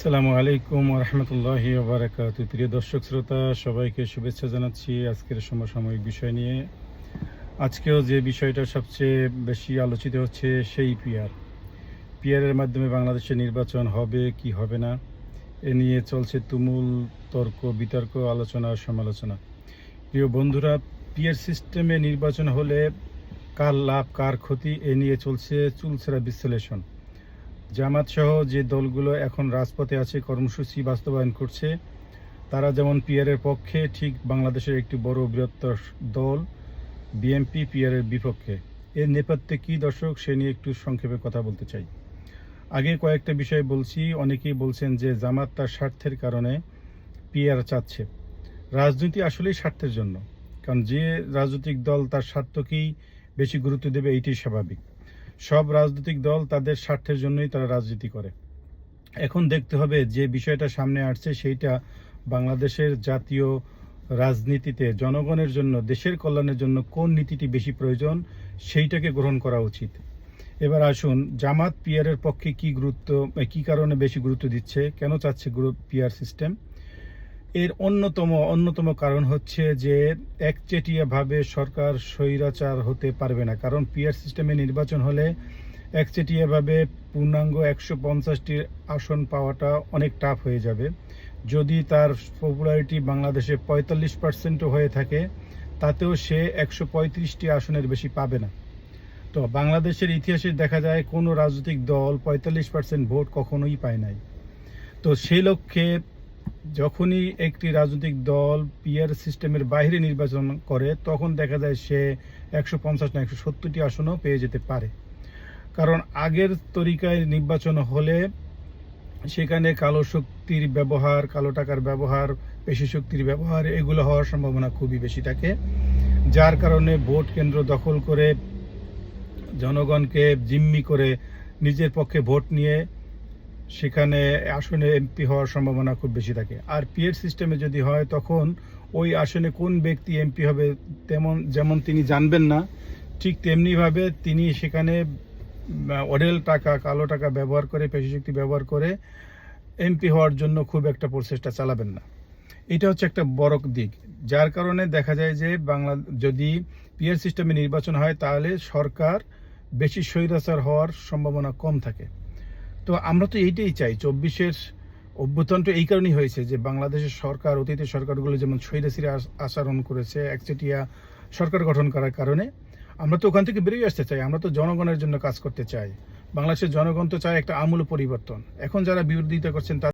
আসসালামু আলাইকুম ওয়া রাহমাতুল্লাহি ওয়া বারাকাতুহু। প্রিয় দর্শক শ্রোতা, সবাইকে শুভেচ্ছা জানাচ্ছি আজকের সমসাময়িক বিষয় নিয়ে। আজকেও যে বিষয়টা সবচেয়ে বেশি আলোচিত হচ্ছে সেই পিআরের মাধ্যমে বাংলাদেশে নির্বাচন হবে কি হবে না, এ নিয়ে চলছে তুমুল তর্ক বিতর্ক, আলোচনা সমালোচনা। প্রিয় বন্ধুরা, পিআর সিস্টেমে নির্বাচন হলে কার লাভ কার ক্ষতি, এ নিয়ে চলছে চুলচেরা বিশ্লেষণ। জামাত সহ যে দলগুলো এখন রাজপথে আছে, কর্মসূচি বাস্তবায়ন করছে, তারা যেমন পিআরের পক্ষে, ঠিক বাংলাদেশের একটি বড় বৃহত্তর দল বিএনপি পিআরের বিপক্ষে। এর নেপথ্যে কি দর্শক, সে নিয়ে একটু সংক্ষেপে কথা বলতে চাই। আগে কয়েকটা বিষয় বলছি। অনেকেই বলছেন যে জামাত তার স্বার্থের কারণে পিআর চাচ্ছে। রাজনীতি আসলেই স্বার্থের জন্য, কারণ যে রাজনৈতিক দল তার স্বার্থকেই বেশি গুরুত্ব দেবে, এইটাই স্বাভাবিক। সব রাজনৈতিক দল তাদের স্বার্থের জন্যই তারা রাজনীতি করে। এখন দেখতে হবে যে বিষয়টা সামনে আসছে সেইটা বাংলাদেশের জাতীয় রাজনীতিতে জনগণের জন্য, দেশের কল্যাণের জন্য কোন নীতিটি বেশি প্রয়োজন, সেইটাকে গ্রহণ করা উচিত। এবার আসুন, জামাত পিআরের পক্ষে কি কারণে বেশি গুরুত্ব দিচ্ছে, কেন চাচ্ছে পিআর সিস্টেম। এর অন্যতম কারণ হচ্ছে যে একচেটিয়াভাবে সরকার স্বৈরাচার হতে পারবে না। কারণ পিআর সিস্টেমে নির্বাচন হলে একচেটিয়াভাবে পূর্ণাঙ্গ 150টি আসন পাওয়াটা অনেক টাফ হয়ে যাবে। যদি তার পপুলারিটি বাংলাদেশে 45% হয়ে থাকে, তাতেও সে 135টি আসনের বেশি পাবে না। তো বাংলাদেশের ইতিহাসে দেখা যায় কোনো রাজনৈতিক দল 45% ভোট কখনোই পায় নাই। তো সেই লক্ষ্যে যখনই একটি রাজনৈতিক দল পিআর সিস্টেমের বাইরে নির্বাচন করে, তখন দেখা যায় সে 150 না 170টি আসনও পেয়ে যেতে পারে। কারণ আগের তরিকায় নির্বাচন হলে সেখানে কালো শক্তির ব্যবহার, কালো টাকার ব্যবহার, পেশি শক্তির ব্যবহার, এগুলো হওয়ার সম্ভাবনা খুবই বেশি থাকে। যার কারণে ভোট কেন্দ্র দখল করে, জনগণকে জিম্মি করে নিজের পক্ষে ভোট নিয়ে সেখানে আসনে এমপি হওয়ার সম্ভাবনা খুব বেশি থাকে। আর পিআর সিস্টেমে যদি হয়, তখন ওই আসনে কোন ব্যক্তি এমপি হবে যেমন তিনি জানবেন না, ঠিক তেমনিভাবে তিনি সেখানে অঢেল টাকা, কালো টাকা ব্যবহার করে, পেশিশক্তি ব্যবহার করে এমপি হওয়ার জন্য খুব একটা প্রচেষ্টা চালাবেন না। এটা হচ্ছে একটা বড় দিক। যার কারণে দেখা যায় যে যদি পিআর সিস্টেমে নির্বাচন হয়, তাহলে সরকার বেশি স্বৈরাচার হওয়ার সম্ভাবনা কম থাকে। তো আমরা তো এইটাই চাই। 24-এর অভ্যুত্থানটা এই কারণেই হয়েছে যে বাংলাদেশের সরকার, অতীতের সরকারগুলো যেমন স্বৈরাচারী আচরণ করেছে, একচেটিয়া সরকার গঠন করার কারণে আমরা তো ওখান থেকে বেরিয়ে আসতে চাই। আমরা তো জনগণের জন্য কাজ করতে চাই। বাংলাদেশের জনগণ তো চায় একটা আমূল পরিবর্তন। এখন যারা বিরোধিতা করছেন